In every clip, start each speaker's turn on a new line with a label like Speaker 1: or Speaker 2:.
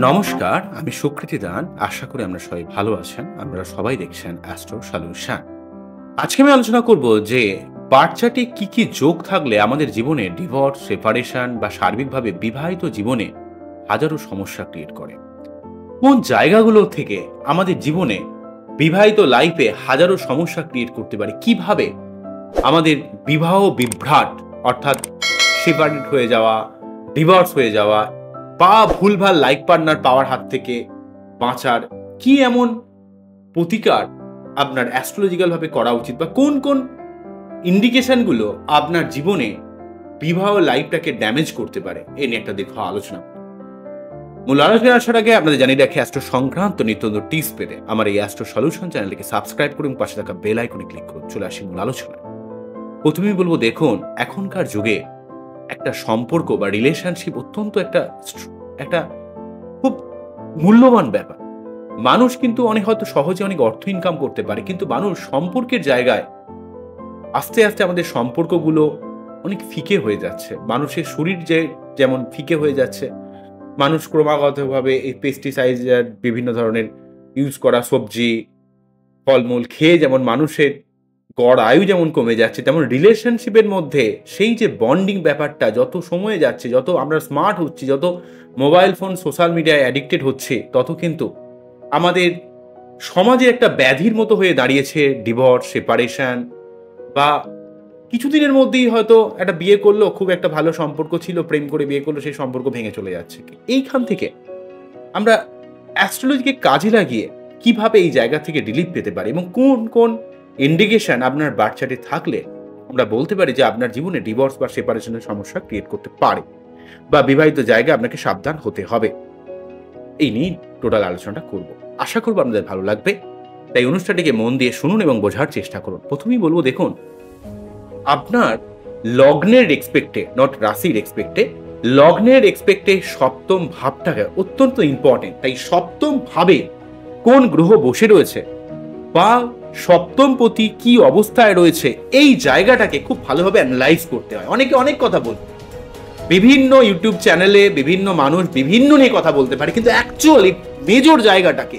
Speaker 1: নমস্কার, আমি সুকৃতি দান। আশা করি আমরা সবাই ভালো আছেন। আপনারা সবাই দেখছেন অ্যাস্ট্রো সলিউশন। আজকে আমি আলোচনা করব যে বাচ্চাটি কি যোগ থাকলে আমাদের জীবনে ডিভোর্স, সেপারেশন বা সার্বিকভাবে বিবাহিত জীবনে হাজারো সমস্যা ক্রিয়েট করে। কোন জায়গাগুলো থেকে আমাদের জীবনে বিবাহিত লাইফে হাজারো সমস্যা ক্রিয়েট করতে পারে, কিভাবে আমাদের বিবাহ বিভ্রাট অর্থাৎ সেপারেট হয়ে যাওয়া, ডিভোর্স হয়ে যাওয়া বা ভুলভাল লাইফ পার্টনার পাওয়ার হাত থেকে বাঁচার কি এমন প্রতিকার আপনার অ্যাস্ট্রোলজিক্যাল ভাবে করা উচিত, বা কোন কোন ইন্ডিকেশনগুলো আপনার জীবনে বিবাহ লাইফটাকে ড্যামেজ করতে পারে, এ নিয়ে একটা দীর্ঘ আলোচনা। মূল আলোচনায় আসার আগে আপনাদের জানিয়ে রাখি, অ্যাস্ট্রো সংক্রান্ত নিত্য নতুন টিপস পেতে আমার এই অ্যাস্ট্রো সলিউশন চ্যানেলটিকে সাবস্ক্রাইব করুন, পাশে থাকা বেল আইকনে ক্লিক করুন। চলে আসি মূল আলোচনায়। প্রথমেই বলবো, দেখুন, এখনকার যুগে একটা সম্পর্ক বা রিলেশনশিপ অত্যন্ত একটা খুব মূল্যবান ব্যাপার। মানুষ কিন্তু হয়তো সহজে অনেক অর্থ ইনকাম করতে পারে, কিন্তু মানুষ সম্পর্কের জায়গায় আস্তে আস্তে আমাদের সম্পর্কগুলো অনেক ফিকে হয়ে যাচ্ছে। মানুষের শরীর যেমন ফিকে হয়ে যাচ্ছে, মানুষ ক্রমাগতভাবে এই পেস্টিসাইড বিভিন্ন ধরনের ইউজ করা সবজি ফলমূল খেয়ে যেমন মানুষের গড় আয়ু যেমন কমে যাচ্ছে, তেমন রিলেশনশিপের মধ্যে সেই যে বন্ডিং ব্যাপারটা যত সময় যাচ্ছে, যত আমরা স্মার্ট হচ্ছি, যত মোবাইল ফোন সোশ্যাল মিডিয়ায় অ্যাডিক্টেড হচ্ছে, তত কিন্তু আমাদের সমাজে একটা ব্যাধির মতো হয়ে দাঁড়িয়েছে ডিভোর্স, সেপারেশন, বা কিছুদিনের মধ্যেই হয়তো একটা বিয়ে করলো, খুব একটা ভালো সম্পর্ক ছিল, প্রেম করে বিয়ে করলো, সেই সম্পর্ক ভেঙে চলে যাচ্ছে। এইখান থেকে আমরা অ্যাস্ট্রোলজিকে কাজে লাগিয়ে কিভাবে এই জায়গা থেকে রিলিফ পেতে পারি এবং কোন কোন ইন্ডিকেশন আপনার বাচ্চাটি থাকলে আমরা বলতে পারি যে আপনার জীবনে ডিভোর্স বা সেপারেশনের সমস্যা ক্রিয়েট করতে পারে বা বিবাহিত জায়গায় আপনাকে সাবধান হতে হবে, এই নিয়ে টোটাল আলোচনাটা করব। আশা করবো আপনাদের ভালো লাগবে, তাই অনুষ্ঠানটিকে মন দিয়ে শুনুন এবং বোঝার চেষ্টা করুন। প্রথমেই বলবো, দেখুন, আপনার লগ্নের এক্সপেক্টে, নট রাশির এক্সপেক্টে, লগ্নের এক্সপেক্টে সপ্তম ভাবটাকে অত্যন্ত ইম্পর্টেন্ট। তাই সপ্তম ভাবে কোন গ্রহ বসে রয়েছে বা সপ্তমপতি কি অবস্থায় রয়েছে, এই জায়গাটাকে খুব ভালোভাবে অ্যানালাইজ করতে হয়। অনেকে অনেক কথা বলবে, বিভিন্ন ইউটিউব চ্যানেলে বিভিন্ন মানুষ বিভিন্ন নিয়ে কথা বলতে পারে, কিন্তু অ্যাকচুয়ালি মেজর জায়গাটাকে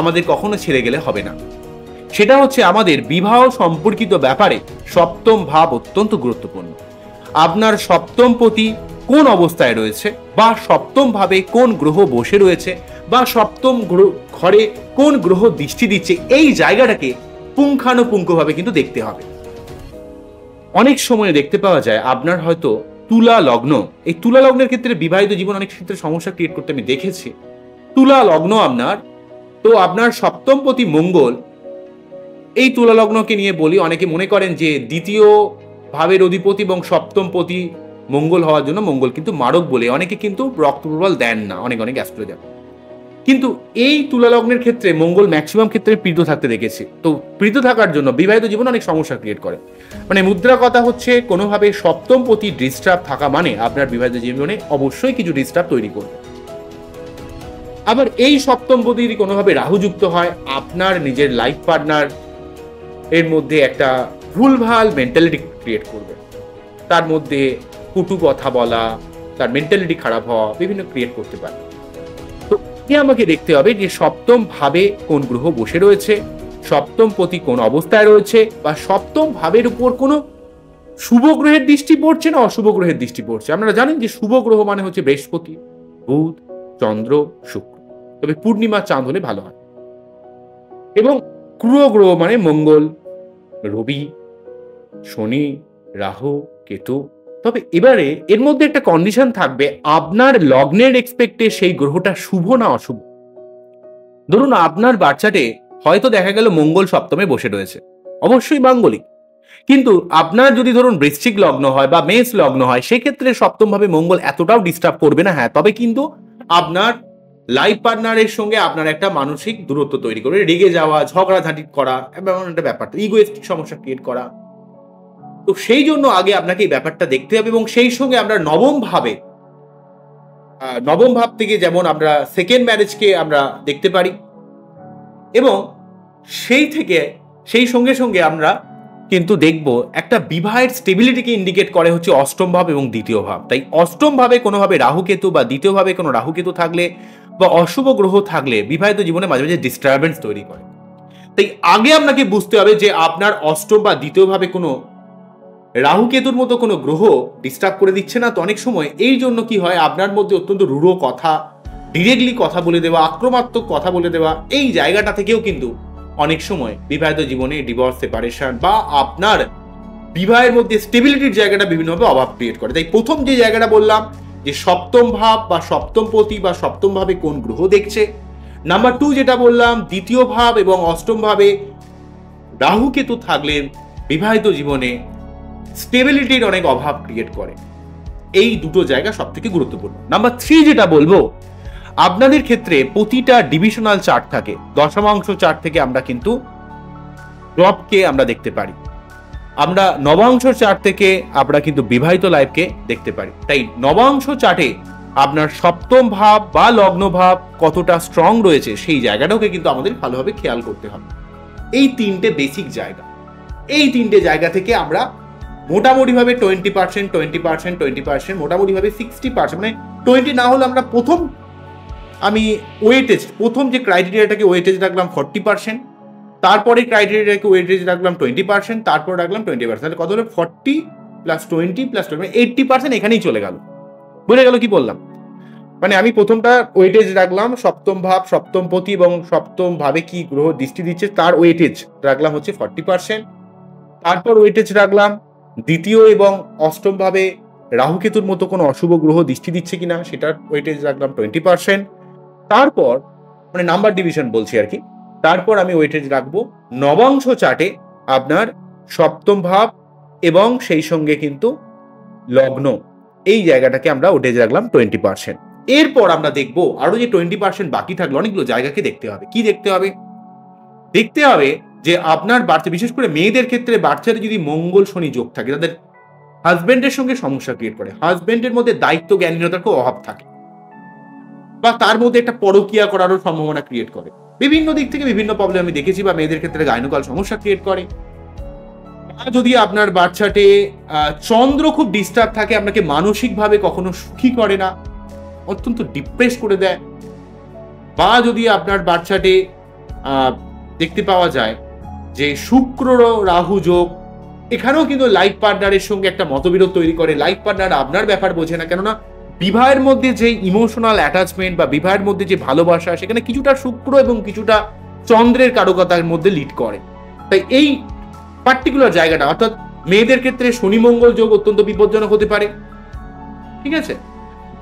Speaker 1: আমাদের কখনো ছেড়ে গেলে হবে না। সেটা হচ্ছে আমাদের বিবাহ সম্পর্কিত ব্যাপারে সপ্তম ভাব অত্যন্ত গুরুত্বপূর্ণ। আপনার সপ্তমপতি কোন অবস্থায় রয়েছে বা সপ্তম ভাবে কোন গ্রহ বসে রয়েছে বা সপ্তম ঘরে কোন গ্রহ দৃষ্টি দিচ্ছে, এই জায়গাটাকে পুঙ্খানুপুঙ্খভাবে কিন্তু দেখতে হবে। অনেক সময় দেখতে পাওয়া যায় আপনার হয়তো তুলা লগ্ন, এই তুলা লগ্নের ক্ষেত্রে বিবাহিত জীবন অনেক ক্ষেত্রে সমস্যা ক্রিয়েট করতে আমি দেখেছি। তুলা লগ্ন আপনার, তো আপনার সপ্তমপতি মঙ্গল, এই তুলা লগ্নকে নিয়ে বলি, অনেকে মনে করেন যে দ্বিতীয় ভাবের অধিপতি এবং সপ্তমপতি মঙ্গল হওয়ার জন্য মঙ্গল কিন্তু মারক বলে অনেকে কিন্তু রক্ত প্রবল দেন না, অনেক অ্যাস্ট্রোলজার। কিন্তু এই তুলা লগ্নের ক্ষেত্রে মঙ্গল ম্যাক্সিমাম ক্ষেত্রে প্রীত থাকতে দেখেছি। তো প্রীত থাকার জন্য বিবাহিত জীবন অনেক সমস্যা ক্রিয়েট করে। মানে মুদ্রা কথা হচ্ছে, কোনোভাবে সপ্তমপতি ডিস্টার্ব থাকা মানে আপনার বিবাহিত জীবনে অবশ্যই কিছু ডিস্টার্ব তৈরি করবে। আবার এই সপ্তমপতি যদি কোনোভাবে রাহুযুক্ত হয়, আপনার নিজের লাইফ পার্টনার এর মধ্যে একটা ভুলভাল মেন্টালিটি ক্রিয়েট করবে, তার মধ্যে কটু কথা বলা, তার মেন্টালিটি খারাপ হওয়া বিভিন্ন ক্রিয়েট করতে পারে। তো আমাকে দেখতে হবে যে সপ্তম ভাবে কোন গ্রহ বসে রয়েছে, সপ্তমপতি কোন অবস্থায় রয়েছে, বা সপ্তম ভাবের উপর কোনো শুভ গ্রহের দৃষ্টি পড়ছে না অশুভ গ্রহের দৃষ্টি পড়ছে। আপনারা জানেন যে শুভ গ্রহ মানে হচ্ছে বৃহস্পতি, বুধ, চন্দ্র, শুক্র, তবে পূর্ণিমা চাঁদ হলে ভালো হয়। এবং ক্রুয় গ্রহ মানে মঙ্গল, রবি, শনি, রাহু, কেতু। তবে এবারে এর মধ্যে একটা কন্ডিশন থাকবে, আপনার লগ্নের এক্সপেক্টে সেই গ্রহটা শুভ না অশুভ। ধরুন আপনার বাচ্চাটে হয়তো দেখা গেল মঙ্গল সপ্তমে বসে রয়েছে, অবশ্যই মাঙ্গলিক, কিন্তু আপনার যদি ধরুন বৃশ্চিক লগ্ন হয় বা মেষ লগ্ন হয়, সেক্ষেত্রে সপ্তম ভাবে মঙ্গল এতটাও ডিস্টার্ব করবে না। হ্যাঁ, তবে কিন্তু আপনার লাইফ পার্টনারের সঙ্গে আপনার একটা মানসিক দূরত্ব তৈরি করে, রেগে যাওয়া, ঝগড়াঝাটি করা, এমন একটা ব্যাপার, ইগোয়েস্টিক সমস্যা ক্রিয়েট করা। তো সেই জন্য আগে আপনাকে এই ব্যাপারটা দেখতে হবে। এবং সেই সঙ্গে আমরা নবম ভাব থেকে যেমন আমরা সেকেন্ড ম্যারেজকে আমরা দেখতে পারি, এবং সেই সঙ্গে সঙ্গে আমরা কিন্তু দেখব একটা বিবাহের স্টেবিলিটিকে ইন্ডিকেট করে হচ্ছে অষ্টম ভাব এবং দ্বিতীয় ভাব। তাই অষ্টম ভাবে কোনোভাবে রাহুকেতু বা দ্বিতীয় ভাবে কোনো রাহুকেতু থাকলে বা অশুভ গ্রহ থাকলে বিবাহিত জীবনে মাঝে মাঝে ডিস্টারবেন্স তৈরি করে। তাই আগে আপনাকে বুঝতে হবে যে আপনার অষ্টম বা দ্বিতীয়ভাবে কোনো রাহু কেতুর মতো কোনো গ্রহ ডিস্টার্ব করে দিচ্ছে না। তো অনেক সময় এই জন্য কি হয়, আপনার মধ্যে অত্যন্ত রূঢ় কথা, ডিরেক্টলি কথা বলে দেওয়া, আক্রমণাত্মক কথা বলে দেওয়া, এই জায়গাটা থেকেও কিন্তু অনেক সময় বিবাহিত জীবনে ডিভোর্স, সেপারেশন বা আপনার বিবাহের মধ্যে স্টেবিলিটির জায়গাটা বিভিন্নভাবে অভাব ক্রিয়েট করে। তাই প্রথম যে জায়গাটা বললাম যে সপ্তম ভাব বা সপ্তম পতি বা সপ্তম ভাবে কোন গ্রহ দেখছে। নাম্বার 2 যেটা বললাম, দ্বিতীয় ভাব এবং অষ্টম ভাবে রাহু কেতু থাকলে বিবাহিত জীবনে স্টেবিলিটির অনেক অভাব ক্রিয়েট করে। এই দুটো জায়গা সব থেকে গুরুত্বপূর্ণ। নাম্বার 3 যেটা বলবো, আপনাদের ক্ষেত্রে প্রতিটা ডিভিশনাল চার্ট থাকে, দশমাংশ চার্ট থেকে আমরা কিন্তু জবকে আমরা দেখতে পারি, আমরা নবাংশ চার্ট থেকে আমরা কিন্তু বিবাহিত লাইফকে দেখতে পারি। তাই নবাংশ চার্টে আপনার সপ্তম ভাব বা লগ্ন ভাব কতটা স্ট্রং রয়েছে সেই জায়গাটাকে কিন্তু আমাদের ভালোভাবে খেয়াল করতে হবে। এই তিনটে বেসিক জায়গা, এই তিনটে জায়গা থেকে আমরা মোটামুটিভাবে 20%, মোটামুটিভাবে 60%, মানে 20 না হলে আমরা আমি ওয়েটেজ, প্রথম যে ক্রাইটেরিয়াটাকে ওয়েটেজ রাখলাম 40%, তারপরে ক্রাইটেরিয়াটাকে ওয়েটেজ রাখলাম 20%, তারপর রাখলাম 20%, তাহলে কত হলো 40 + 20 + 20, 80% এখানেই চলে গেল। বুঝে গেল কি বললাম? মানে আমি প্রথমটা ওয়েটেজ রাখলাম সপ্তম ভাব, সপ্তম পতি এবং সপ্তম ভাবে কি গ্রহ দৃষ্টি দিচ্ছে তার ওয়েটেজ রাখলাম হচ্ছে 40%, তারপর ওয়েটেজ রাখলাম দ্বিতীয় এবং অষ্টম ভাবে রাহু কেতুর মতো কোনো অশুভ গ্রহ দৃষ্টি দিচ্ছে কিনা সেটার ওয়েটেজ রাখলাম 20%, তারপর মানে নাম্বার ডিভিশন বলছি আর কি, তারপর আমি ওয়েটেজ রাখবো নবাংশ চার্টে আপনার সপ্তম ভাব এবং সেই সঙ্গে কিন্তু লগ্ন, এই জায়গাটাকে আমরা ওয়েটেজ রাখলাম 20%। এরপর আমরা দেখবো আরো যে 20% বাকি থাকলো, অনেকগুলো জায়গাকে দেখতে হবে। কি দেখতে হবে? দেখতে হবে যে আপনার বাচ্চা, বিশেষ করে মেয়েদের ক্ষেত্রে বাচ্চার যদি মঙ্গল শনি যোগ থাকে, তাদের হাজবেন্ডের সঙ্গে সমস্যা ক্রিয়েট করে, হাজবেন্ডের মধ্যে দায়িত্ব জ্ঞানীনতার খুব অভাব থাকে, বা তার মধ্যে একটা পরকীয়া করারও সম্ভাবনা ক্রিয়েট করে। বিভিন্ন দিক থেকে বিভিন্ন প্রবলেম আমি দেখেছি, বা মেয়েদের ক্ষেত্রে গাইনোকল সমস্যা ক্রিয়েট করে। যদি আপনার বাচ্চাটে চন্দ্র খুব ডিস্টার্ব থাকে, আপনাকে মানসিকভাবে কখনো সুখী করে না, অত্যন্ত ডিপ্রেস করে দেয়, বা যদি আপনার বাচ্চাটে দেখতে পাওয়া যায় যে শুক্র রাহু যোগ, এখানেও কিন্তু লাইফ পার্টনারের সঙ্গে একটা মতবিরোধ তৈরি করে, লাইফ পার্টনার আপনার ব্যাপার বোঝে না, কেননা বিবাহের মধ্যে যে ইমোশনাল অ্যাটাচমেন্ট বা বিবাহের মধ্যে যে ভালোবাসা, সেখানে কিছুটা শুক্র এবং কিছুটা চন্দ্রের কারকতার মধ্যে লিড করে। তাই এই পার্টিকুলার জায়গাটা, অর্থাৎ মেয়েদের ক্ষেত্রে শনি মঙ্গল যোগ অত্যন্ত বিপজ্জনক হতে পারে, ঠিক আছে,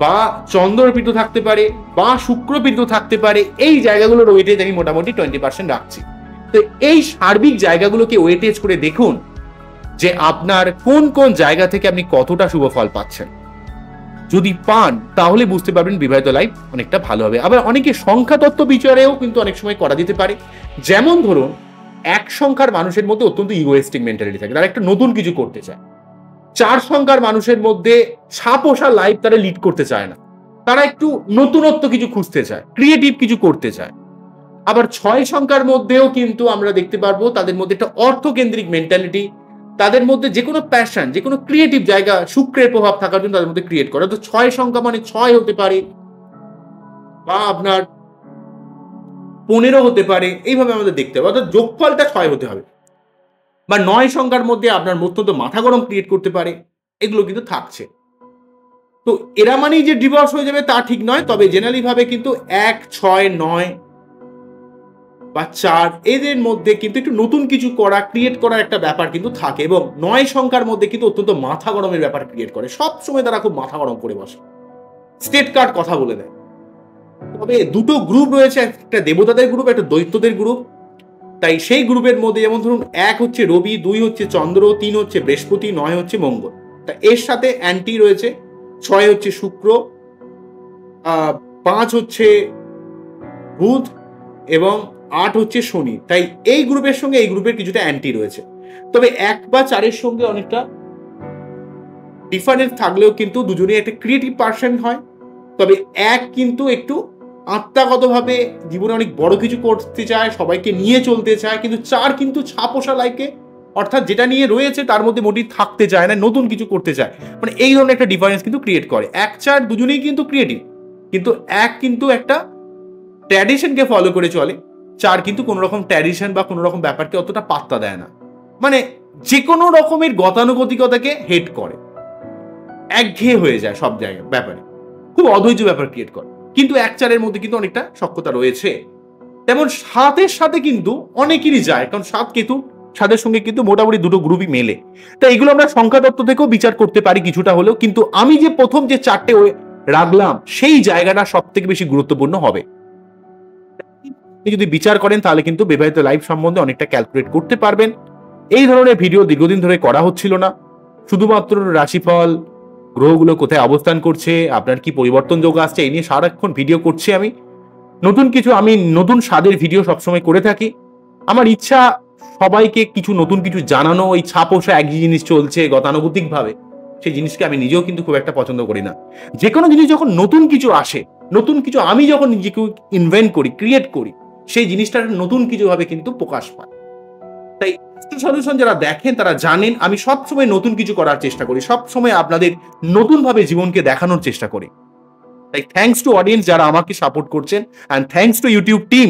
Speaker 1: বা চন্দ্রপীঠ থাকতে পারে বা শুক্রপীঠ থাকতে পারে। এই জায়গাগুলোর ওয়েটেজ আমি মোটামুটি 20% রাখছি। তো এই সার্বিক জায়গাগুলোকে ওয়েটেজ করে দেখুন যে আপনার কোন কোন জায়গা থেকে আপনি কতটা শুভ ফল পাচ্ছেন। যদি পান তাহলে বুঝতে পারবেন বিবাহিত লাইফ অনেকটা ভালো হবে। আবার অনেকে সংখ্যা তত্ত্ব বিচারেও কিন্তু অনেক সময় করা যেতে পারে। যেমন ধরুন, এক সংখ্যার মানুষের মধ্যে অত্যন্ত ইগোয়েস্টিক মেন্টালিটি থাকে, তারা একটা নতুন কিছু করতে চায়। 4 সংখ্যার মানুষের মধ্যে ছাপোষা লাইফ তারা লিড করতে চায় না, তারা একটু নতুনত্ব কিছু খুঁজতে চায়, ক্রিয়েটিভ কিছু করতে চায়। আবার 6 সংখ্যার মধ্যেও কিন্তু আমরা দেখতে পারবো তাদের মধ্যে একটা অর্থকেন্দ্রিক মেন্টালিটি, তাদের মধ্যে যে কোনো প্যাশন, যে কোনো ক্রিয়েটিভ জায়গা শুক্রের প্রভাব থাকার জন্য তাদের মধ্যে ক্রিয়েট করে। তো 6 সংখ্যা মানে 6 হতে পারে, বা আপনার 15 হতে পারে, এইভাবে আমাদের দেখতে হবে, অর্থাৎ যোগফলটা 6 হতে হবে। বা 9 সংখ্যার মধ্যে আপনার অত্যন্ত মাথা গরম ক্রিয়েট করতে পারে, এগুলো কিন্তু থাকছে। তো এরা মানেই যে ডিভোর্স হয়ে যাবে তা ঠিক নয়, তবে জেনারেলি ভাবে কিন্তু 1, 6, 9 বা 4 এদের মধ্যে কিন্তু একটু নতুন কিছু করা, ক্রিয়েট করার একটা ব্যাপার কিন্তু থাকে। এবং 9 সংখ্যার মধ্যে কিন্তু অত্যন্ত মাথা গরমের ব্যাপার ক্রিয়েট করে, সব সময় তারা খুব মাথা গরম করে বসে, স্টেট কার্ড কথা বলে দেয়। তবে দুটো গ্রুপ রয়েছে, একটা দেবতাদের গ্রুপ, একটা দৈত্যদের গ্রুপ। তাই সেই গ্রুপের মধ্যে যেমন ধরুন 1 হচ্ছে রবি, 2 হচ্ছে চন্দ্র, 3 হচ্ছে বৃহস্পতি, 9 হচ্ছে মঙ্গল। তা এর সাথে অ্যান্টি রয়েছে 6 হচ্ছে শুক্র, 5 হচ্ছে বুধ এবং 8 হচ্ছে শনি। তাই এই গ্রুপের সঙ্গে এই গ্রুপের কিছুটা অ্যান্টি রয়েছে। তবে 1 বা 4-এর সঙ্গে অনেকটা ডিফারেন্স থাকলেও কিন্তু দুজনেই একটা ক্রিয়েটিভ পার্সন হয়। তবে 1 কিন্তু একটু আত্মাগতভাবে জীবনে অনেক বড় কিছু করতে চায়, সবাইকে নিয়ে চলতে চায়, কিন্তু 4 কিন্তু ছাপোষা লাইকে, অর্থাৎ যেটা নিয়ে রয়েছে তার মধ্যে মোটেই থাকতে চায় না, নতুন কিছু করতে চায়। এই ধরনের একটা ডিফারেন্স কিন্তু ক্রিয়েট করে। 1, 4 দুজনেই কিন্তু ক্রিয়েটিভ, কিন্তু 1 কিন্তু একটা ট্র্যাডিশনকে ফলো করে চলে, 4 কিন্তু কোনো রকম ট্র্যাডিশন বা কোনো রকম ব্যাপারকে অতটা পাত্তা দেয় না, মানে যে কোনো রকমের গতানুগতিকতাকে হেট করে, একঘেয়ে হয়ে যায় সব জায়গায় ব্যাপারে, খুব অধৈর্য ব্যাপার ক্রিয়েট করে। কিন্তু 1-4-এর মধ্যে কিন্তু অনেকটা সখ্যতা রয়েছে। তেমন 7-এর সাথে কিন্তু অনেকেরই যায়, কারণ 7 কেতু, 7-এর সঙ্গে কিন্তু মোটামুটি দুটো গ্রুপই মেলে। তাই এগুলো আমরা সংখ্যাতত্ত্ব থেকেও বিচার করতে পারি কিছুটা হলেও, কিন্তু আমি যে প্রথম যে 4টে রাখলাম সেই জায়গাটা সব থেকে বেশি গুরুত্বপূর্ণ হবে। যদি বিচার করেন তাহলে কিন্তু বিবাহিত লাইফ সম্বন্ধে অনেকটা ক্যালকুলেট করতে পারবেন। এই ধরনের ভিডিও দীর্ঘদিন ধরে করা হচ্ছিল না, শুধুমাত্র রাশিফল, গ্রহগুলো কোথায় অবস্থান করছে, আপনার কি পরিবর্তন যোগ আসছে, এই নিয়ে সারাক্ষণ ভিডিও করছি আমি। আমি নতুন স্বাদের ভিডিও সবসময় করে থাকি। আমার ইচ্ছা সবাইকে কিছু নতুন কিছু জানানো। এই ছাপোষা একই জিনিস চলছে গতানুগতিক ভাবে, সেই জিনিসকে আমি নিজেও কিন্তু খুব একটা পছন্দ করি না। যে কোনো জিনিস যখন নতুন কিছু আসে, নতুন কিছু আমি যখন নিজেকে ইনভেন্ট করি, ক্রিয়েট করি, সেই জিনিসটার নতুন কিছু ভাবে কিন্তু প্রকাশ পায়। তাই সলিউশন যারা দেখেন তারা জানেন আমি সবসময় নতুন কিছু করার চেষ্টা করি, সবসময় আপনাদের নতুন ভাবে জীবনকে দেখানোর চেষ্টা করি। তাই থ্যাঙ্কস টু অডিয়েন্স যারা আমাকে সাপোর্ট করছেন, and thanks to YouTube team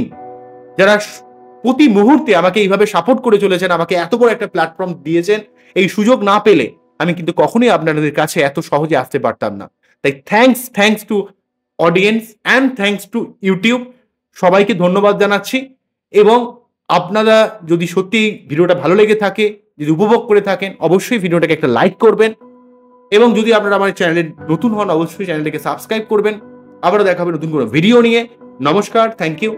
Speaker 1: যারা প্রতি মুহূর্তে আমাকে এইভাবে সাপোর্ট করে চলেছেন, আমাকে এত বড় একটা প্ল্যাটফর্ম দিয়েছেন। এই সুযোগ না পেলে আমি কিন্তু কখনোই আপনাদের কাছে এত সহজে আসতে পারতাম না। তাই thanks to audience and thanks to YouTube, সবাইকে ধন্যবাদ জানাচ্ছি। এবং আপনারা যদি সত্যি ভিডিওটা ভালো লেগে থাকে, যদি উপভোগ করে থাকেন, অবশ্যই ভিডিওটাকে একটা লাইক করবেন, এবং যদি আপনারা আমার চ্যানেলে নতুন হন অবশ্যই চ্যানেলটাকে সাবস্ক্রাইব করবেন। আবারও দেখা হবে নতুন কোনো ভিডিও নিয়ে। নমস্কার, থ্যাংক ইউ।